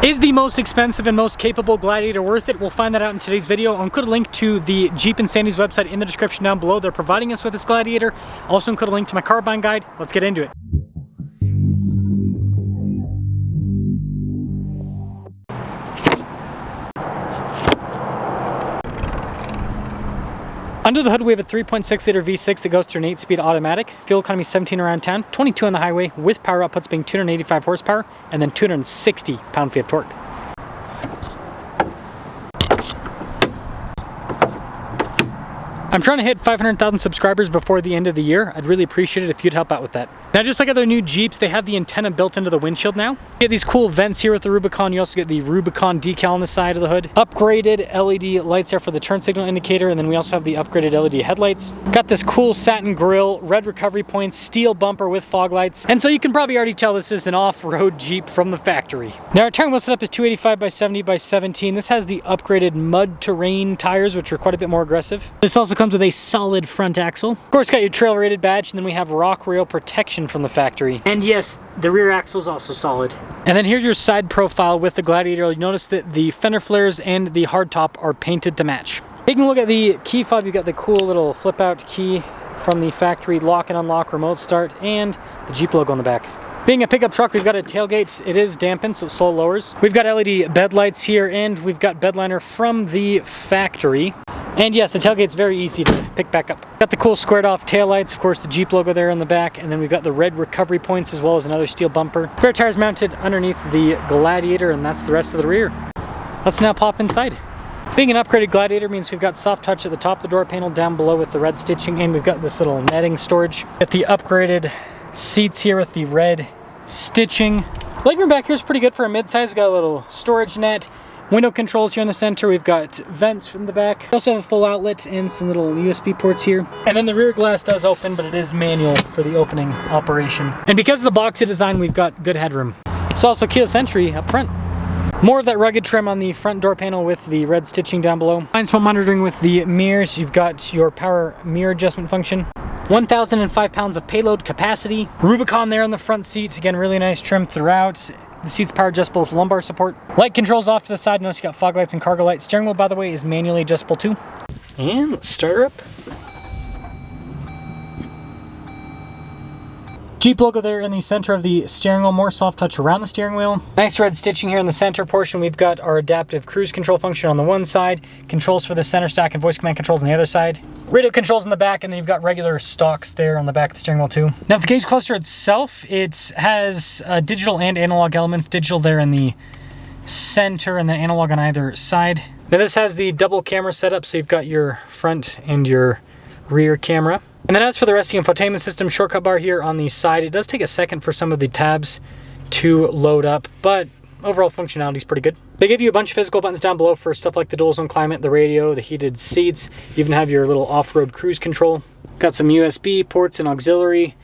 Is the most expensive and most capable Gladiator worth it? We'll find that out in today's video. I'll include a link to the Jeep Insanity's website in the description down below. They're providing us with this Gladiator. Also include a link to my car buying guide. Let's get into it. Under the hood, we have a 3.6 liter V6 that goes through an 8-speed automatic. Fuel economy 17 around town, 22 on the highway, with power outputs being 285 horsepower and then 260 pound-feet of torque. I'm trying to hit 500,000 subscribers before the end of the year. I'd really appreciate it if you'd help out with that. Now, just like other new Jeeps, they have the antenna built into the windshield now. You get these cool vents here with the Rubicon. You also get the Rubicon decal on the side of the hood. Upgraded LED lights there for the turn signal indicator, and then we also have the upgraded LED headlights. Got this cool satin grille, red recovery points, steel bumper with fog lights. And so you can probably already tell this is an off-road Jeep from the factory. Now, our tire wheel setup is 285 by 70 by 17. This has the upgraded mud terrain tires, which are quite a bit more aggressive. This also comes with a solid front axle. Of course, got your trail rated badge, and then we have rock rail protection from the factory. And yes, the rear axle is also solid. And then here's your side profile with the Gladiator. You'll notice that the fender flares and the hardtop are painted to match. Taking a look at the key fob, you got the cool little flip out key from the factory, lock and unlock, remote start, and the Jeep logo on the back. Being a pickup truck, we've got a tailgate. It is dampened, so it slow lowers. We've got LED bed lights here, and we've got bed liner from the factory. And yes, the tailgate's very easy to pick back up. Got the cool squared off taillights, of course the Jeep logo there on the back, and then we've got the red recovery points as well as another steel bumper. Spare tires mounted underneath the Gladiator, and that's the rest of the rear. Let's now pop inside. Being an upgraded Gladiator means we've got soft touch at the top of the door panel down below with the red stitching, and we've got this little netting storage. Got the upgraded seats here with the red stitching. Legroom back here is pretty good for a mid-size. We've got a little storage net. Window controls here in the center. We've got vents from the back. We also have a full outlet and some little USB ports here. And then the rear glass does open, but it is manual for the opening operation. And because of the boxy design, we've got good headroom. It's also keyless entry up front. More of that rugged trim on the front door panel with the red stitching down below. Blind spot monitoring with the mirrors. You've got your power mirror adjustment function. 1,005 pounds of payload capacity. Rubicon there on the front seats. Again, really nice trim throughout. The seat's power adjustable with lumbar support. Light controls off to the side. Notice you got fog lights and cargo lights. Steering wheel, by the way, is manually adjustable too. And let's start her up. Jeep logo there in the center of the steering wheel. More soft touch around the steering wheel. Nice red stitching here in the center portion. We've got our adaptive cruise control function on the one side, controls for the center stack and voice command controls on the other side, radio controls in the back, and then you've got regular stalks there on the back of the steering wheel too. Now, the gauge cluster itself, it has digital and analog elements. Digital there in the center and then analog on either side. Now, this has the double camera setup, so you've got your front and your rear camera. And then as for the rest of the infotainment system, shortcut bar here on the side. It does take a second for some of the tabs to load up, but overall functionality is pretty good. They give you a bunch of physical buttons down below for stuff like the dual zone climate, the radio, the heated seats. You even have your little off-road cruise control. Got some USB ports and auxiliary.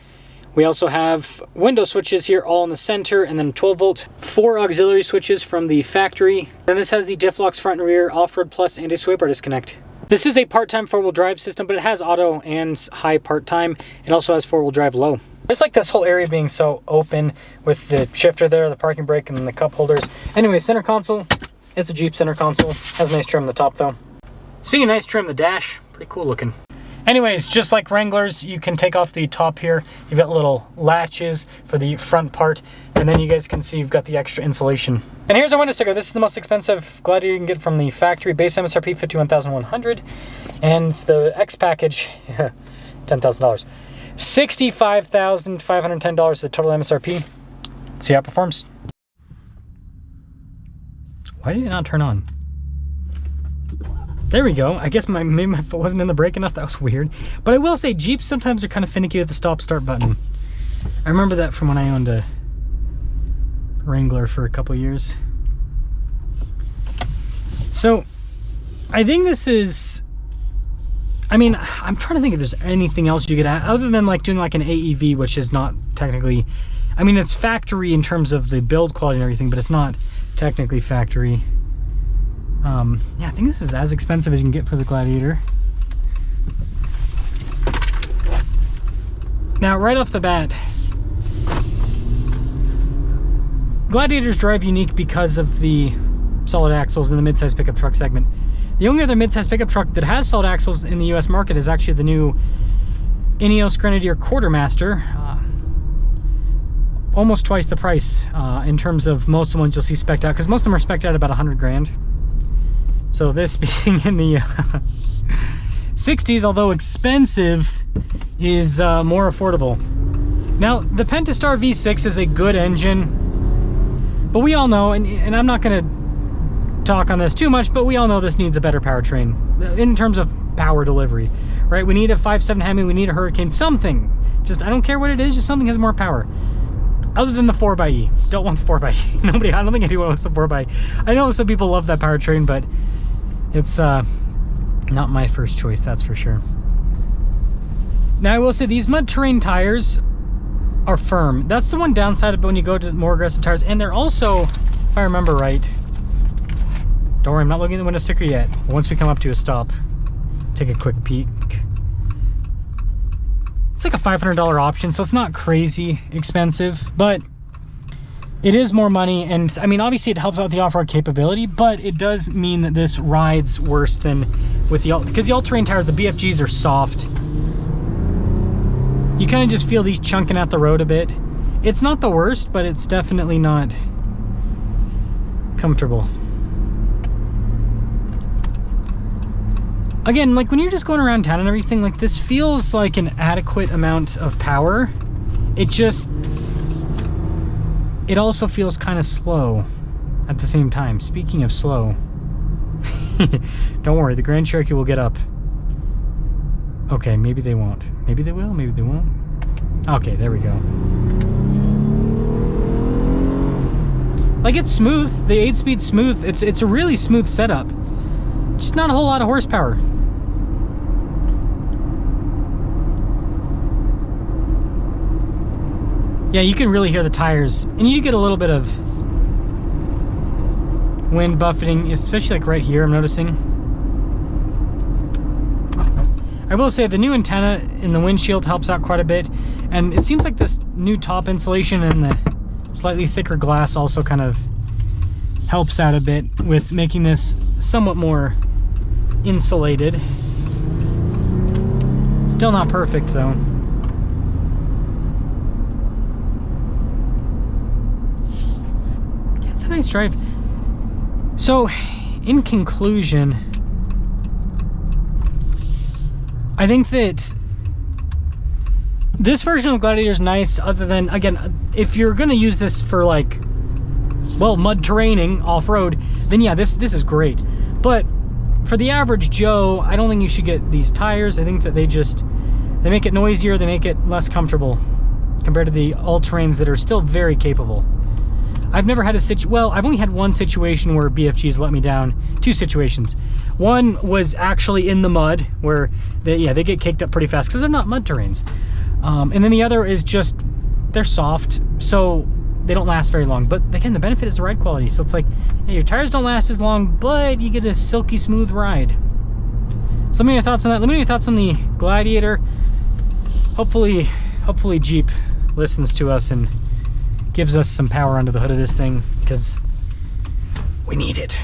We also have window switches here all in the center, and then 12 volt, 4 auxiliary switches from the factory. Then this has the diff locks front and rear, off-road plus, and a sway bar disconnect. This is a part-time four-wheel drive system, but it has auto and high part-time. It also has four-wheel drive low. I just like this whole area being so open with the shifter there, the parking brake, and then the cup holders. Anyway, center console. It's a Jeep center console. Has nice trim on the top though. Speaking of nice trim, the dash, pretty cool looking. Anyways, just like Wranglers, you can take off the top here. You've got little latches for the front part, and then you guys can see you've got the extra insulation. And here's our window sticker. This is the most expensive Gladiator you can get from the factory. Base MSRP $51,100, and the X package, $10,000. $65,510 is the total MSRP. Let's see how it performs. Why did it not turn on? There we go. I guess maybe my foot wasn't in the brake enough. That was weird. But I will say, Jeeps sometimes are kind of finicky with the stop-start button. I remember that from when I owned a Wrangler for a couple years. So, I think this is... I mean, I'm trying to think if there's anything else you could add, other than like doing like an AEV, which is not technically... I mean, it's factory in terms of the build quality and everything, but it's not technically factory. Yeah, I think this is as expensive as you can get for the Gladiator. Now, right off the bat, Gladiators drive unique because of the solid axles in the midsize pickup truck segment. The only other midsize pickup truck that has solid axles in the US market is actually the new Ineos Grenadier Quartermaster. Almost twice the price in terms of most of the ones you'll see spec'd out, because most of them are spec'd out about 100 grand. So this being in the 60s, although expensive, is more affordable. Now, the Pentastar V6 is a good engine, but we all know, and I'm not going to talk on this too much, but we all know this needs a better powertrain in terms of power delivery, right? We need a 5.7 Hemi, we need a Hurricane, something. Just, I don't care what it is, just something has more power. Other than the 4xe. Don't want the 4xe. Nobody, I don't think anyone wants the 4xe. I know some people love that powertrain, but it's not my first choice, that's for sure. Now, I will say these mud terrain tires are firm. That's the one downside of when you go to more aggressive tires, and they're also, if I remember right, don't worry, I'm not looking at the window sticker yet. Once we come up to a stop, take a quick peek. It's like a $500 option, so it's not crazy expensive, but it is more money. And I mean, obviously it helps out the off-road capability, but it does mean that this rides worse than with the, because the all-terrain tires, the BFGs are soft. You kind of just feel these chunking out the road a bit. It's not the worst, but it's definitely not comfortable. Again, like when you're just going around town and everything, like this feels like an adequate amount of power. It also feels kind of slow at the same time. Speaking of slow, don't worry, the Grand Cherokee will get up. Okay, maybe they won't. Maybe they will, maybe they won't. Okay, there we go. Like, it's smooth. The 8-speed smooth. It's a really smooth setup. Just not a whole lot of horsepower. Yeah, you can really hear the tires, and you get a little bit of wind buffeting, especially like right here, I'm noticing. I will say the new antenna in the windshield helps out quite a bit, and it seems like this new top insulation and the slightly thicker glass also kind of helps out a bit with making this somewhat more insulated. Still not perfect though. It's a nice drive. So in conclusion, I think that this version of the Gladiator is nice, other than, again, if you're gonna use this for like, well, mud terraining off-road, then yeah, this is great. But for the average Joe, I don't think you should get these tires. I think that they make it noisier, they make it less comfortable compared to the all-terrains that are still very capable. I've never had I've only had one situation where BFGs let me down. Two situations. One was actually in the mud, where they get caked up pretty fast because they're not mud terrains. And then the other is just, they're soft, so they don't last very long. But again, the benefit is the ride quality. So it's like, hey, your tires don't last as long, but you get a silky smooth ride. So let me know your thoughts on that. Let me know your thoughts on the Gladiator. Hopefully Jeep listens to us and gives us some power under the hood of this thing, because we need it.